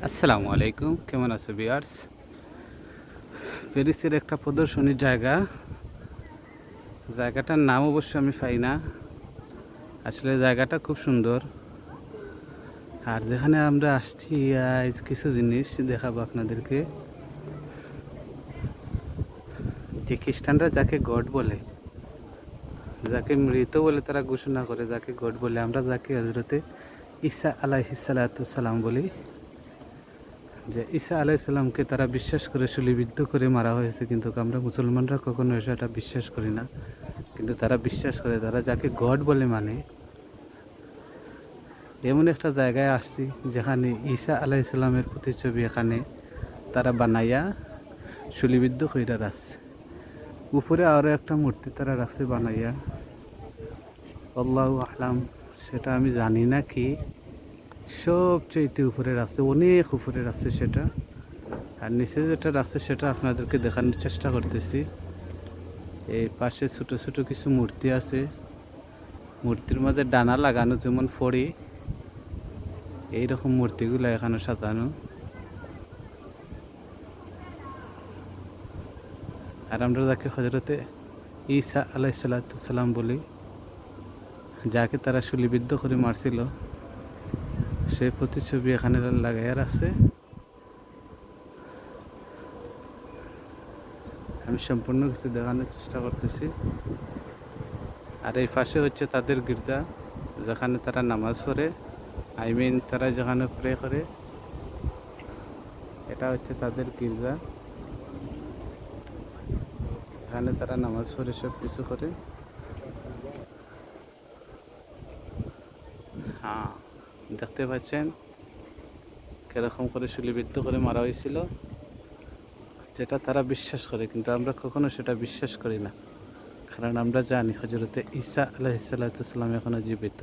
আসসালামু আলাইকুম, কেমন আছো ভিউয়ার্স? প্যারিসের একটা প্রদর্শনীর জায়গাটার নাম অবশ্য আমি পাই না। আসলে জায়গাটা খুব সুন্দর। আর যেখানে আমরা আসছি কিছু জিনিস দেখাবো আপনাদেরকে। যে খ্রিস্টানরা যাকে গড বলে, যাকে মৃত বলে তারা ঘোষণা করে, যাকে গড বলে, আমরা যাকে হযরতে ঈসা আলাইহিস সালাতু সালাম বলি, যে ঈসা আলাইহিস সালামকে তারা বিশ্বাস করে শূলিবিদ্ধ করে মারা হয়েছে, কিন্তু আমরা মুসলমানরা কখনো সেটা বিশ্বাস করি না। কিন্তু তারা বিশ্বাস করে, তারা যাকে গড বলে মানে। এমন একটা জায়গায় আসছি যেখানে ঈসা আলাইহিস সালামের প্রতিচ্ছবি এখানে তারা বানাইয়া শূলিবিদ্ধ কইরা রাখছে। উপরে আরও একটা মূর্তি তারা রাখছে বানাইয়া, আল্লাহু আহলাম, সেটা আমি জানি না কি। সবচেয়ে উপরে রাখছে, অনেক উপরে রাখছে সেটা। আর নিচে যেটা রাখছে সেটা আপনাদেরকে দেখানোর চেষ্টা করতেছি। এই পাশে ছোট ছোট কিছু মূর্তি আছে, মূর্তির মাঝে ডানা লাগানো, যেমন ফড়ি, এইরকম মূর্তিগুলো এখানে সাজানো। আর আমরা যাকে হযরতে ঈসা আলাইহিসসালাম বলি, যাকে তারা শূলিবিদ্ধ করে মারছিল, সেই প্রতিচ্ছবি এখানে লাগাইয়া রাখছে। আমি সম্পূর্ণ কিছু দেখানোর চেষ্টা করতেছি। আর এই পাশে হচ্ছে তাদের গির্জা, যেখানে তারা নামাজ পড়ে, তারা যেখানে প্রে করে, এটা হচ্ছে তাদের গির্জা। এখানে তারা নামাজ পড়ে সব কিছু করে। হ্যাঁ, দেখতে পাচ্ছেন কিরকম করে শূলিবিদ্ধ করে মারা হয়েছিল, যেটা তারা বিশ্বাস করে, কিন্তু আমরা কখনো সেটা বিশ্বাস করি না। কারণ আমরা জানি হযরতে ঈসা আলাইহিস সালাম এখনো জীবিত।